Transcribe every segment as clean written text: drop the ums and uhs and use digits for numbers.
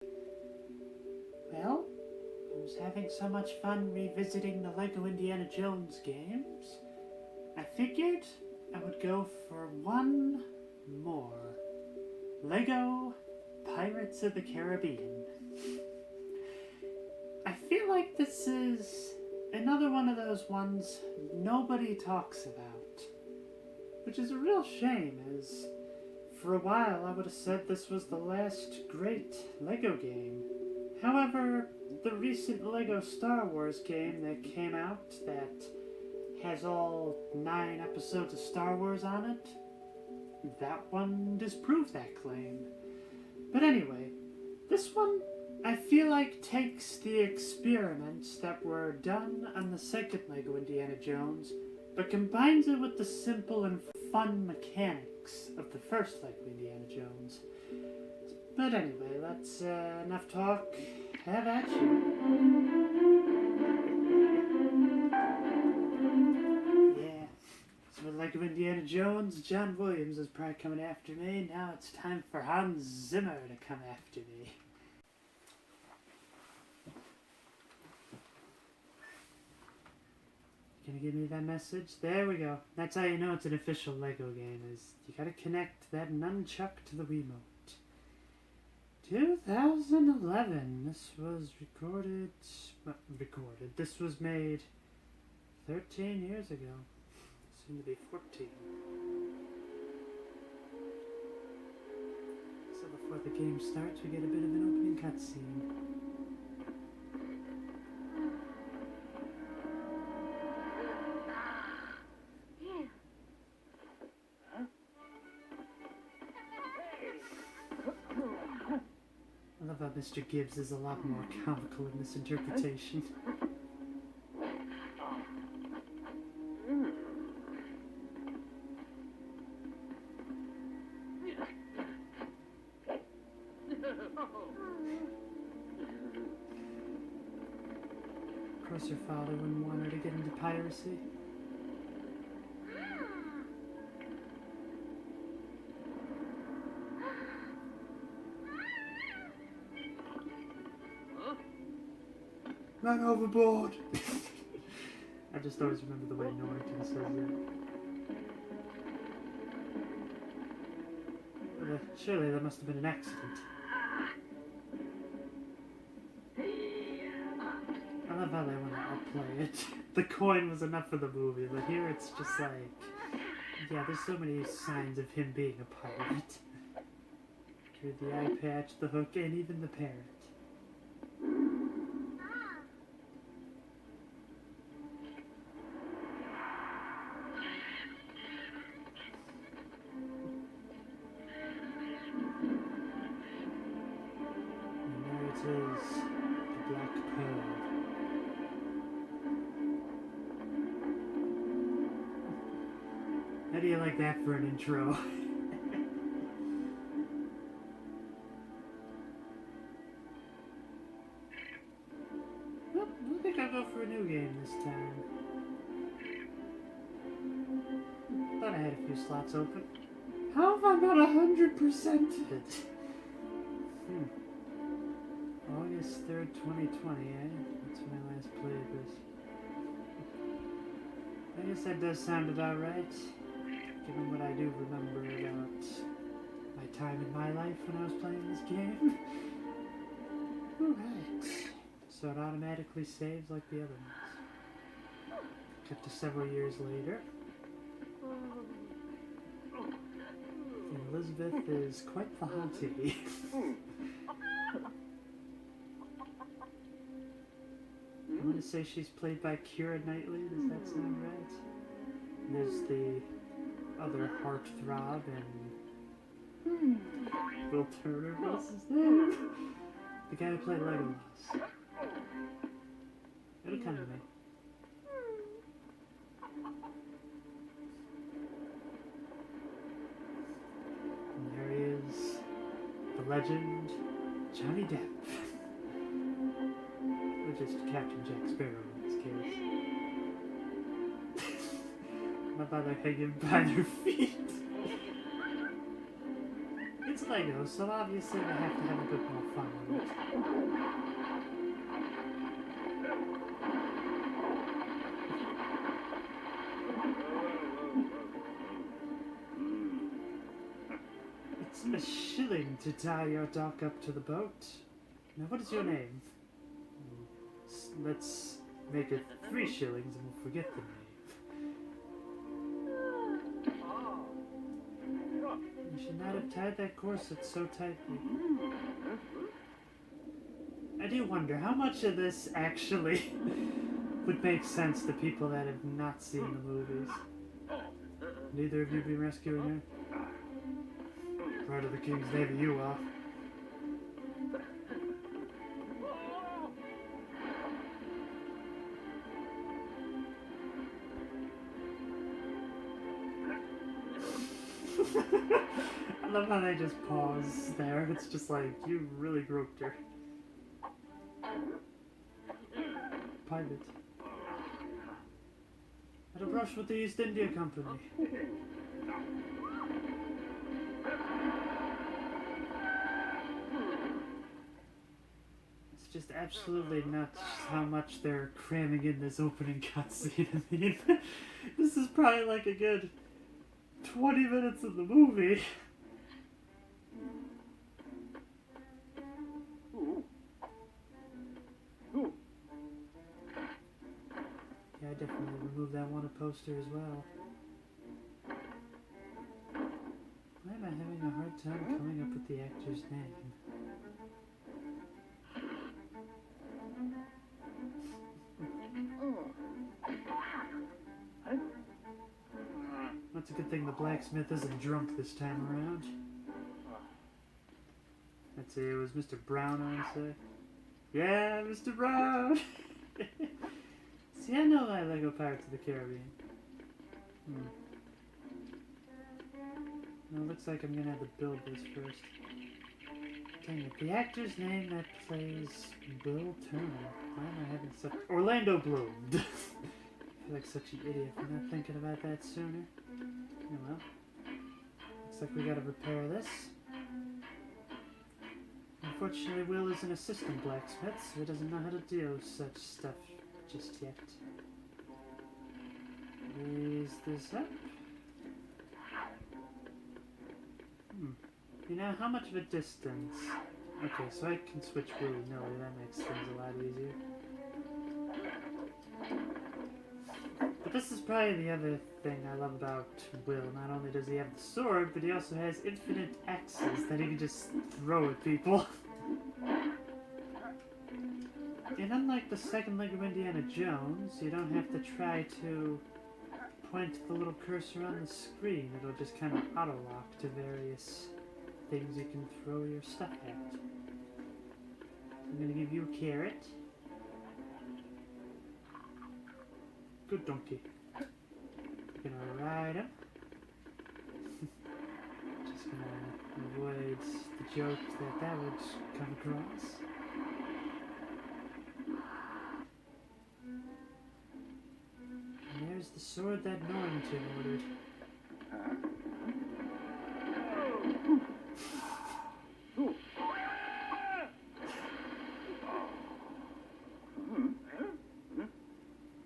Well, I was having so much fun revisiting the Lego Indiana Jones games, I figured I would go for one more. Lego Pirates of the Caribbean. I feel like this is another one of those ones nobody talks about, which is a real shame, as for a while I would have said this was the last great Lego game. However, the recent Lego Star Wars game that came out that has all 9 episodes of Star Wars on it, that one disproved that claim. But anyway, this one I feel like takes the experiments that were done on the second Lego Indiana Jones, but combines it with the simple and fun mechanics of the first Lego Indiana Jones. But anyway, let's, enough talk, have at you. Yeah, so with Lego Indiana Jones, John Williams is probably coming after me. Now it's time for Hans Zimmer to come after me. Gonna give me that message? There we go. That's how you know it's an official Lego game, is you gotta connect that nunchuck to the Wiimote. 2011. This was recorded. This was made 13 years ago. Soon to be 14. So before the game starts, we get a bit of an opening cutscene. I love how Mr. Gibbs is a lot more comical in this interpretation. Of course her father wouldn't want her to get into piracy. Run overboard! I just always remember the way Norrington says it. Surely that must have been an accident. I love how they want to outplay it. The coin was enough for the movie, but here it's just like... Yeah, there's so many signs of him being a pirate. Through the eye patch, the hook, and even the parrot. Is the Black Pearl. How do you like that for an intro? Well, I think I'll go for a new game this time. Thought I had a few slots open. How have I not 100%ed? August 3rd, 2020, eh? That's when I last played this. I guess that does sound about right, given what I do remember about my time in my life when I was playing this game. Alright, so it automatically saves like the other ones. Cut to several years later. Elizabeth is quite the hottie. I want to say she's played by Keira Knightley, does that sound right? And there's the other heartthrob and Will Turner, what's his name? The guy who played Legolas. It'll come to me. And there he is, the legend, Johnny Depp. Or just Captain Jack Sparrow in this case. My mother hanging by their feet. It's Lego, so obviously they have to have a bit more fun with it. It's a shilling to tie your dog up to the boat. Now, what is your name? Let's make it 3 shillings and we'll forget the name. You should not have tied that corset so tightly. I do wonder how much of this actually would make sense to people that have not seen the movies. Neither of you be rescuing her? Part of the King's Navy you are. I love how they just pause there. It's just like, you really groped her. Pilot. Had a brush with the East India Company. It's just absolutely nuts how much they're cramming in this opening cutscene. I mean, this is probably like a good 20 minutes of the movie. Yeah, I definitely removed that wanted poster as well. Why am I having a hard time coming up with the actor's name? That's a good thing the blacksmith isn't drunk this time around. Let's see, it was Mr. Brown, I would say. Yeah, Mr. Brown! See, I know I Lego Pirates of the Caribbean. Now, it looks like I'm gonna have to build this first. Dang it, the actor's name that plays Bill Turner. Why am I having such... Orlando Bloom! I feel like such an idiot for not thinking about that sooner. Oh well. Looks like we gotta repair this. Unfortunately, Will is an assistant blacksmith, so he doesn't know how to deal with such stuff just yet. Raise this up. You know, how much of a distance? Okay, so I can switch willy-nilly, that makes things a lot easier. But this is probably the other thing I love about Will. Not only does he have the sword, but he also has infinite axes that he can just throw at people. And unlike the second leg of Indiana Jones, you don't have to try to point the little cursor on the screen. It'll just kind of auto-lock to various things you can throw your stuff at. I'm going to give you a carrot. Good donkey. We're going to ride him. Just going to avoid the joke that would come across. And there's the sword that Norrington ordered.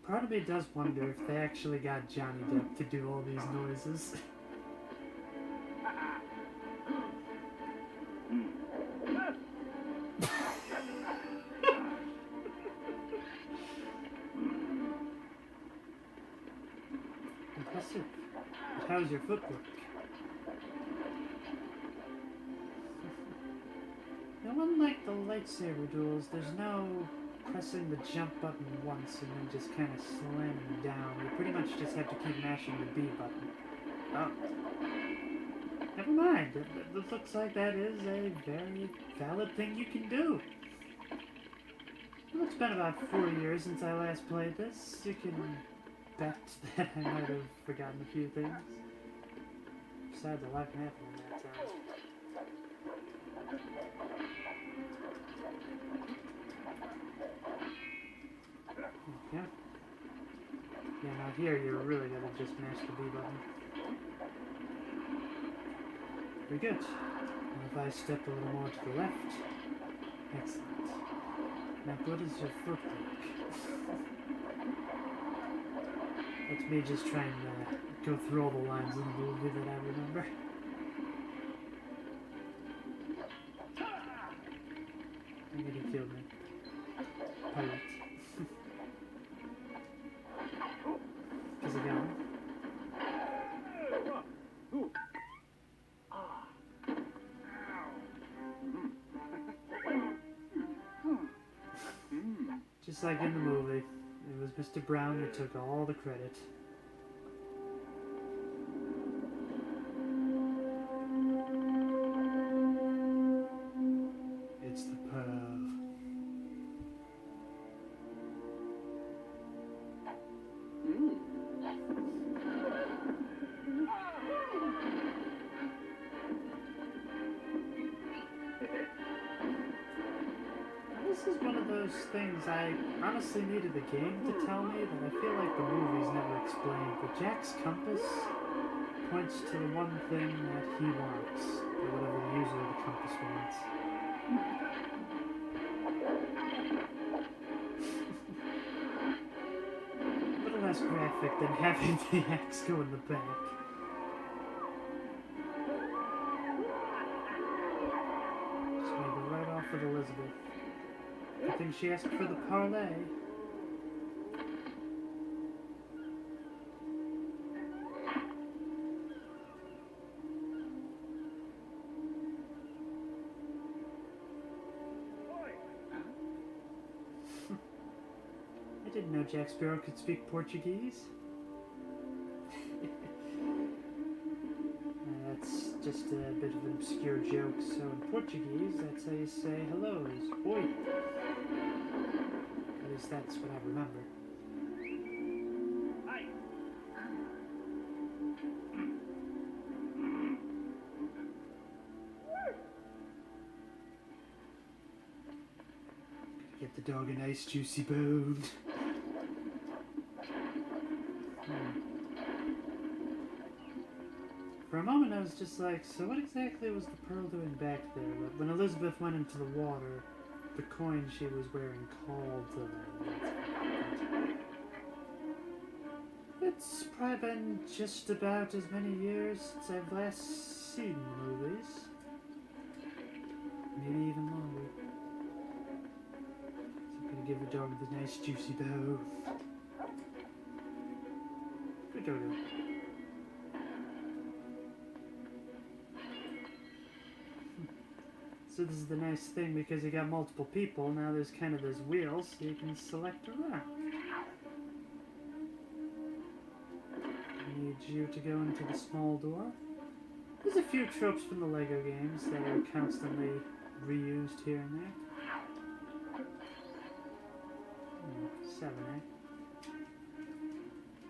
Part of me does wonder if they actually got Johnny Depp to do all these noises. Impressive. But how's your footwork? Now, unlike the lightsaber duels, there's no pressing the jump button once and then just kind of slamming down. You pretty much just have to keep mashing the B button. Oh. Never mind. It looks like that is a very valid thing you can do. Well, it's been about 4 years since I last played this. You can bet that I might have forgotten a few things. Besides, a lot can happen in that time. Yeah. Yeah, now here you're really gonna just mash the B button. Very good. Now if I step a little more to the left? Excellent. Now, what does your foot like? That's me just trying to go through all the lines in the movie that I remember. I'm gonna kill me. Pirate. Is it going? Just like in the movie, it was Mr. Brown who took all the credit. It's the pearl. This is one of those things I honestly needed the game to tell me that I feel like the movies never explained. But Jack's compass points to the one thing that he wants, or whatever the user of the compass wants. A little less graphic than having the axe go in the back. Just made it right off with Elizabeth. I think she asked for the parlay. I didn't know Jack Sparrow could speak Portuguese. That's just a bit of an obscure joke. So in Portuguese, that's how you say hello, is oi. At least that's what I remember. Hi. Get the dog a nice juicy bone. For a moment I was just like, so what exactly was the pearl doing back there? But when Elizabeth went into the water, the coin she was wearing called to them. It's probably been just about as many years since I've last seen the movies. Maybe even longer. So I'm gonna give the dog the nice juicy bow. Good doggo. So this is the nice thing, because you got multiple people, now there's kind of those wheels, so you can select around. I need you to go into the small door. There's a few tropes from the Lego games that are constantly reused here and there. 7, eh?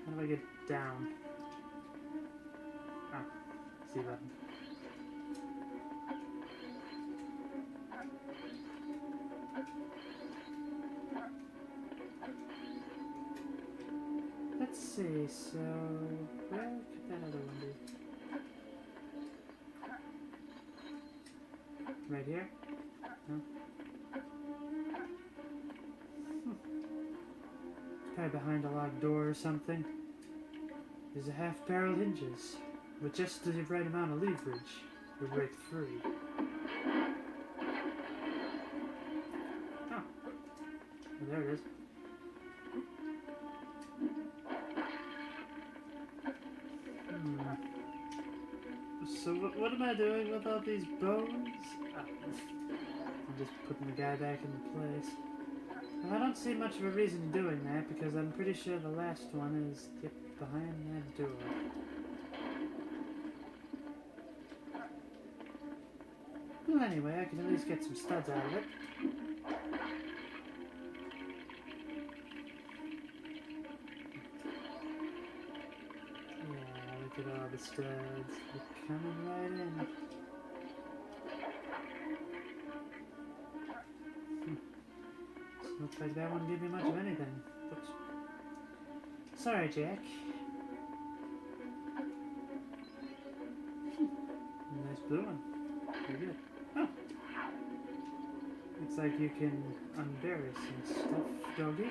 How do I get down? Ah, C button. Let's see, so where could that other one be? Right here? No? Probably behind a locked door or something. There's a half-barrel hinges. With just the right amount of leverage, you'll break free. Oh. Well, there it is. So what am I doing with all these bones? I'm just putting the guy back into place. Well, I don't see much of a reason doing that, because I'm pretty sure the last one is behind that door. Well, anyway, I can at least get some studs out of it. Yeah, look at all the studs. They're coming right in. Looks like that wouldn't give me much of anything. Oops. Sorry, Jack. Nice blue one. Very good. Looks like you can unbury some stuff, doggy.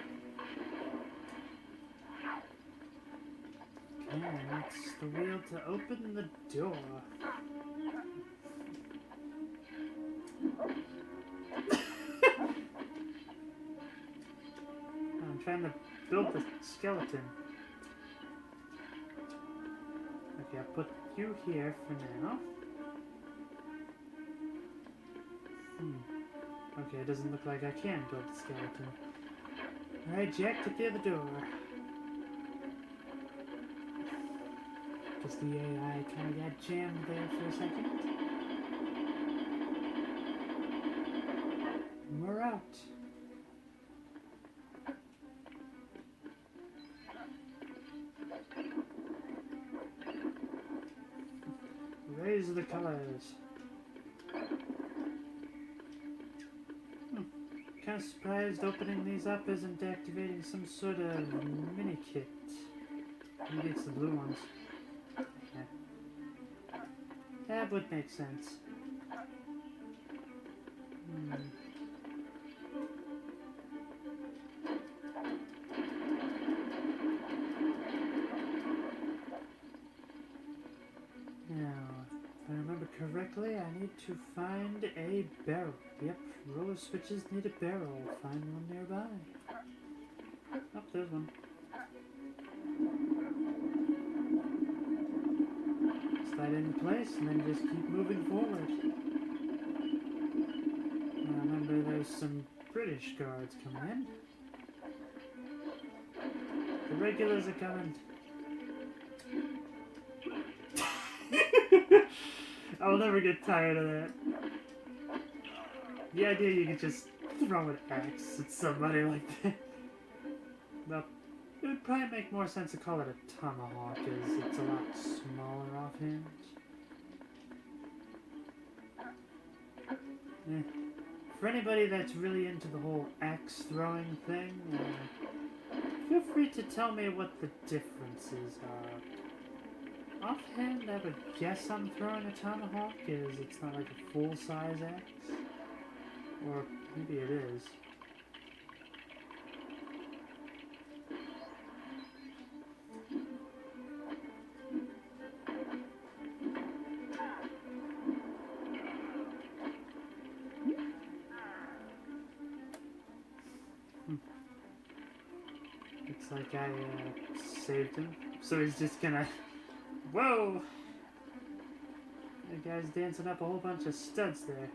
Okay, that's the wheel to open the door. I'm trying to build the skeleton. Okay, I'll put you here for now. Okay, it doesn't look like I can build the skeleton. Alright, Jack, get through the door. Because the AI kind of got jammed there for a second. And we're out. Raise the colors. Kind of surprised opening these up isn't activating some sort of mini kit. Maybe it's the blue ones. Yeah. That would make sense. Now, if I remember correctly, I need to find a barrel. Yep, roller switches need a barrel. Find one nearby. Oh, there's one. Slide into place and then just keep moving forward. Now, remember, there's some British guards coming in. The regulars are coming. I'll never get tired of that. The idea you could just throw an axe at somebody like that. Well, it would probably make more sense to call it a tomahawk, as it's a lot smaller offhand. For anybody that's really into the whole axe throwing thing, feel free to tell me what the differences are. Offhand, I would guess I'm throwing a tomahawk, as it's not like a full-size axe. Or maybe it is. Looks like I saved him, so he's just gonna... Whoa! The guy's dancing up a whole bunch of studs there.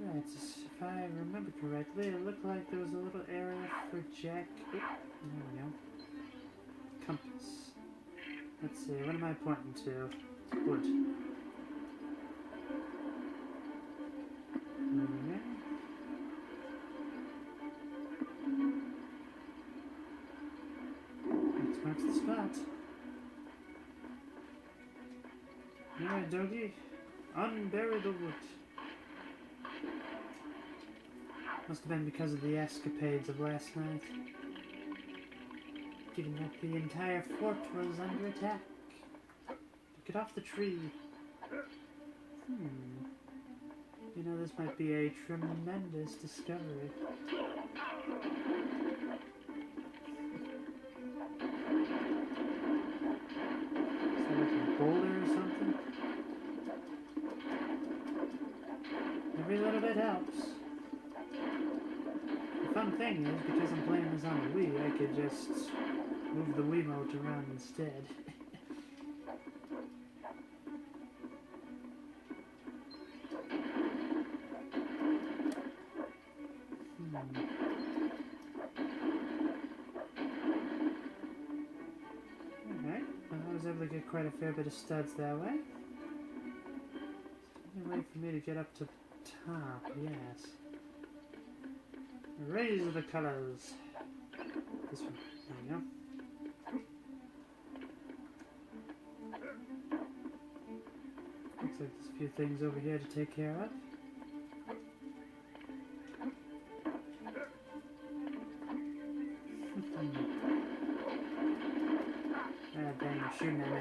Alright, if I remember correctly, it looked like there was a little area for Jack. Oh, there we go. Compass. Let's see, what am I pointing to? It's wood. Okay. Marks the spot. Alright, doggy. Unbury the wood. Must have been because of the escapades of last night. Given that the entire fort was under attack. Get off the tree. You know, this might be a tremendous discovery. Boulder or something. Every little bit helps. The fun thing is, because I'm playing this on the Wii, I could just move the Wiimote around instead. Alright, well, I was able to get quite a fair bit of studs that way. There's no way for me to get up to the top, yes. Raise the colors. This one, there we go. Looks like there's a few things over here to take care of. Ah, dang, you're shooting at me.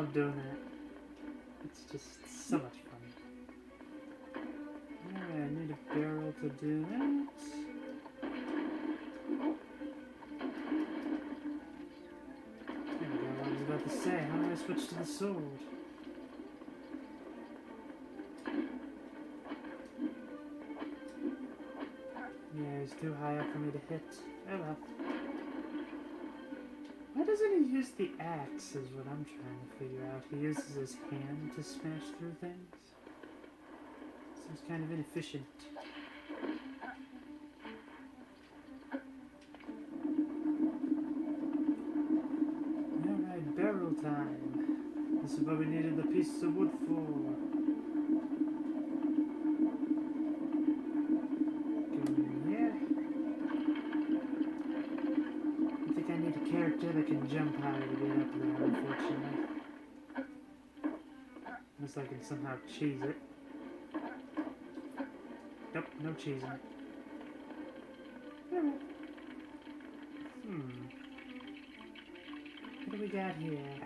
love doing that. It's just so much fun. Alright, I need a barrel to do that. There we go, I was about to say, how do I switch to the sword? Yeah, he's too high up for me to hit. Oh well. Why doesn't he use the axe is what I'm trying to figure out. He uses his hand to smash through things. Seems kind of inefficient. Alright, barrel time. This is what we needed the piece of wood for. Character that can jump high to get up there, unfortunately. Unless I can somehow cheese it. Nope, no cheesing. What do we got here?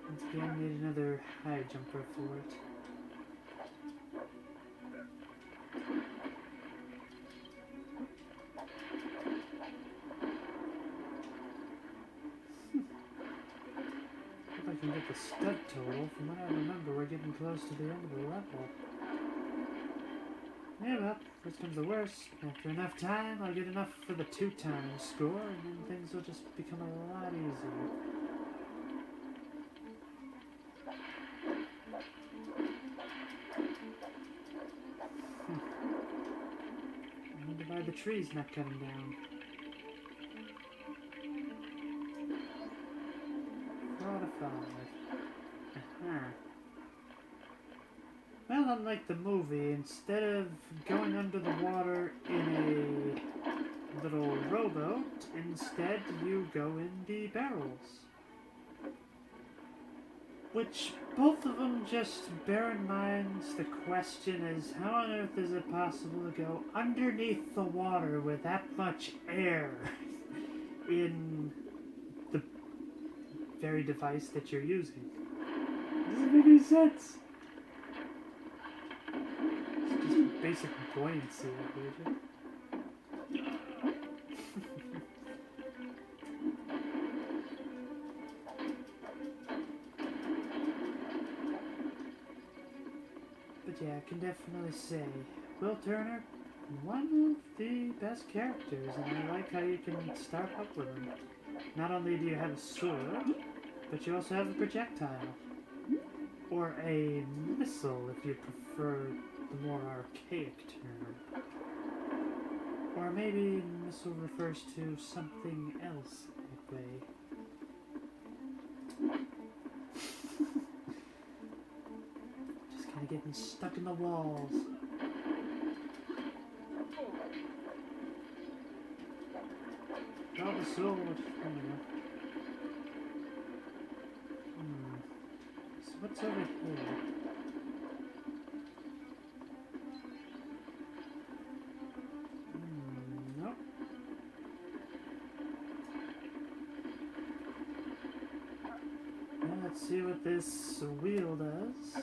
Once again, I need another high jumper for it. I can get the stud total. From what I remember, we're getting close to the end of the level. Yeah, well, first comes the worst. After enough time, I'll get enough for the 2-time score, and then things will just become a lot easier. I wonder why the tree's not cutting down. 4 out of 5. Well, unlike the movie, instead of going under the water in a little rowboat, instead you go in the barrels. Which, both of them, just bear in mind, the question is, how on earth is it possible to go underneath the water with that much air in the very device that you're using? It doesn't make any sense. It's just basic buoyancy, I But yeah, I can definitely say, Will Turner, one of the best characters, and I like how you can start up with him. Not only do you have a sword, but you also have a projectile. Or a missile, if you prefer the more archaic term. Or maybe missile refers to something else in a way. Just kind of getting stuck in the walls. Oh, the sword. There we go. So what's over here? Nope. Well, let's see what this wheel does.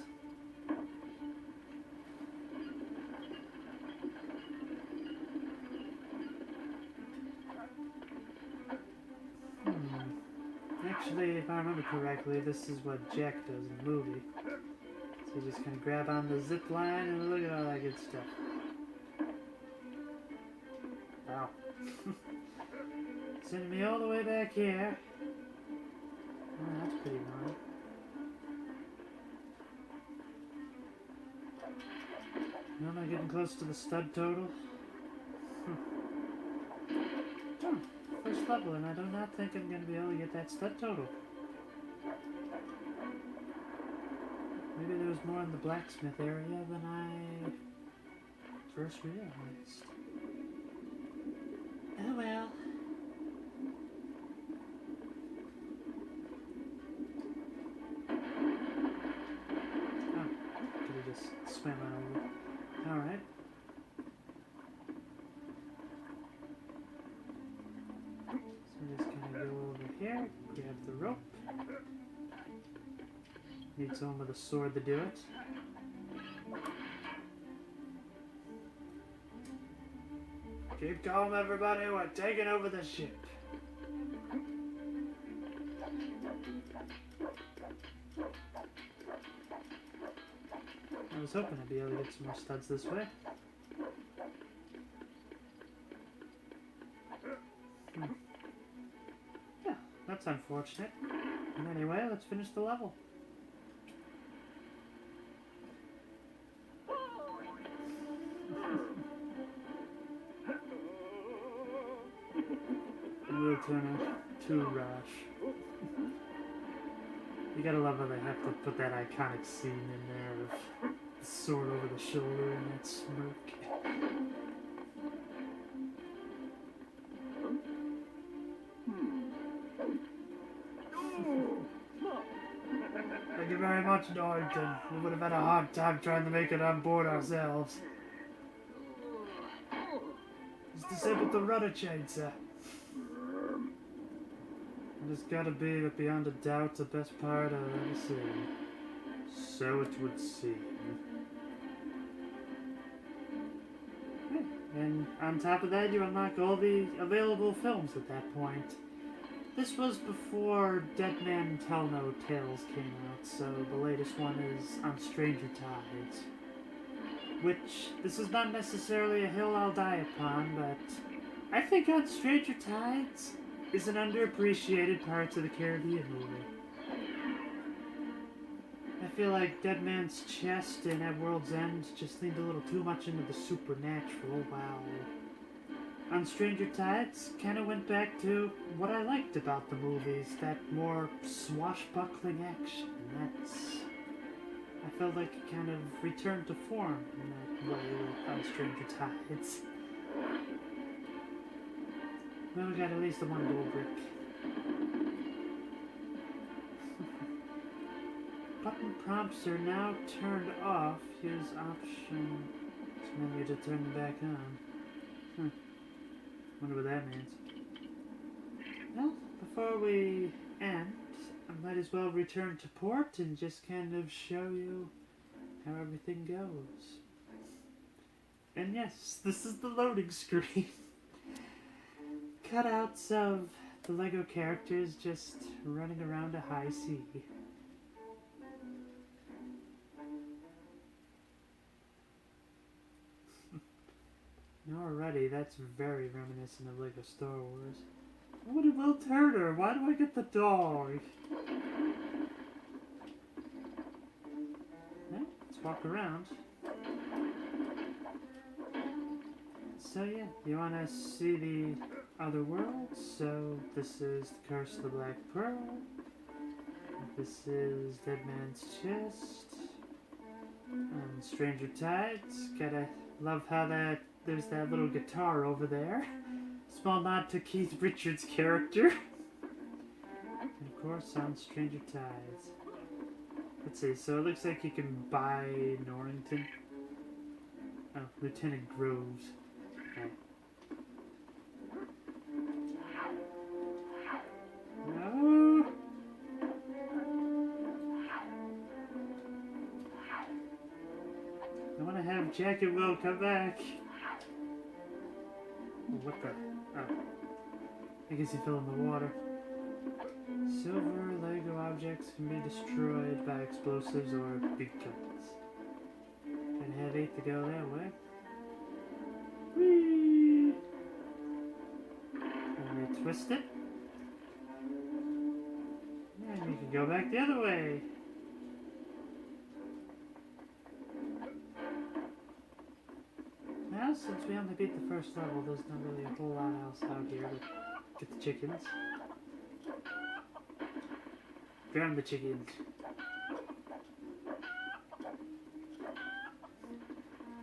Actually, if I remember correctly, this is what Jack does in the movie. So you just kind of grab on the zip line and look at all that good stuff. Wow. Sending me all the way back here. Oh, that's pretty annoying. No, am I getting close to the stud total? Oh, first level, and I do not think I'm going to be able to get that stud total. Maybe there was more in the blacksmith area than I first realized. Oh well. Oh, could have just swam on over. Alright. Need someone with a sword to do it. Keep calm, everybody. We're taking over the ship. I was hoping I'd be able to get some more studs this way. Yeah, that's unfortunate. And anyway, let's finish the level. We'll turn it too rash. You gotta love how they have to put that iconic scene in there of the sword over the shoulder and that smirk. Thank you very much, Norrington. We would have had a hard time trying to make it on board ourselves. Just disabled the rudder chain, sir. And it's gotta be, beyond a doubt, the best part I've ever seen. So it would seem. And on top of that, you unlock all the available films at that point. This was before Dead Man Tell No Tales came out, so the latest one is on Stranger Tides. Which, this is not necessarily a hill I'll die upon, but I think On Stranger Tides is an underappreciated part of the Caribbean movie. I feel like Dead Man's Chest and At World's End just leaned a little too much into the supernatural, while On Stranger Tides kind of went back to what I liked about the movies, that more swashbuckling action. I felt like it kind of returned to form in that way with On Stranger Tides. Well, we got at least the one gold brick. Button prompts are now turned off. Use option menu to turn them back on. Wonder what that means. Well, before we end, I might as well return to port and just kind of show you how everything goes. And yes, this is the loading screen. Cutouts of the Lego characters just running around a high sea. Alrighty, that's very reminiscent of Lego Star Wars. What did Will Turner? Why do I get the dog? Yeah, let's walk around. So yeah, you want to see the other worlds? So this is the Curse of the Black Pearl. This is Dead Man's Chest. And Stranger Tides. Gotta love how there's that little guitar over there. Small nod to Keith Richards' character. And of course on Stranger Tides. Let's see, so it looks like you can buy Norrington. Oh, Lieutenant Groves. Okay. No! I want to have Jack and Will come back. Oh, what the? Oh. I guess he fell in the water. Silver Lego objects can be destroyed by explosives or big guns. And have 8 to go that way. Whee! And you twist it. And you can go back the other way. Now, since we only beat the first level, there's not really a whole lot else out here to get the chickens. Ground the chickens.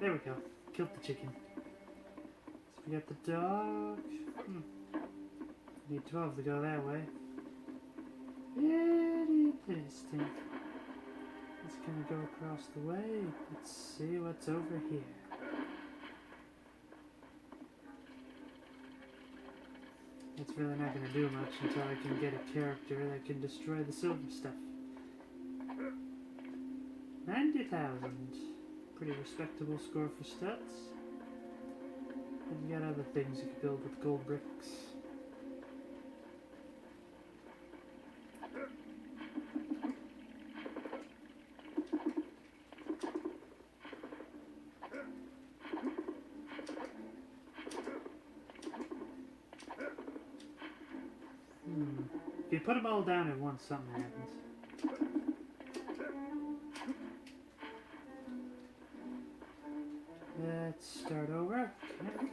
There we go. Killed the chicken. So we got the dog. Need 12 to go that way. Very interesting. Let's kind of go across the way. Let's see what's over here. It's really not going to do much until I can get a character that can destroy the silver stuff. 3,000. Pretty respectable score for stats. And you got other things you can build with gold bricks. If you put them all down at once, something happens. Let's start over. Okay.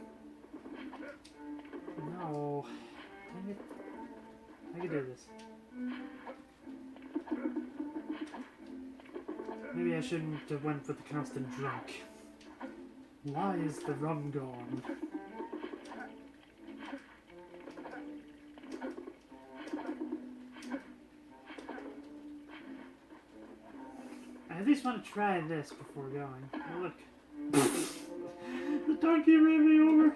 No. Dang it. I can do this. Maybe I shouldn't have went with the constant drunk. Why is the rum gone? I at least want to try this before going. Oh, look. The donkey ran me over.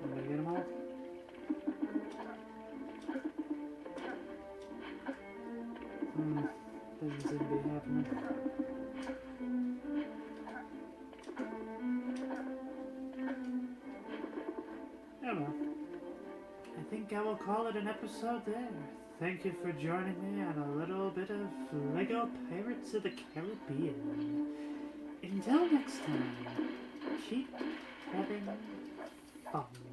I'm gonna get them all. Doesn't seem to be happening. Oh well. I think I will call it an episode there. Thank you for joining me on a little bit of Lego Pirates of the Caribbean. Until next time, keep having fun.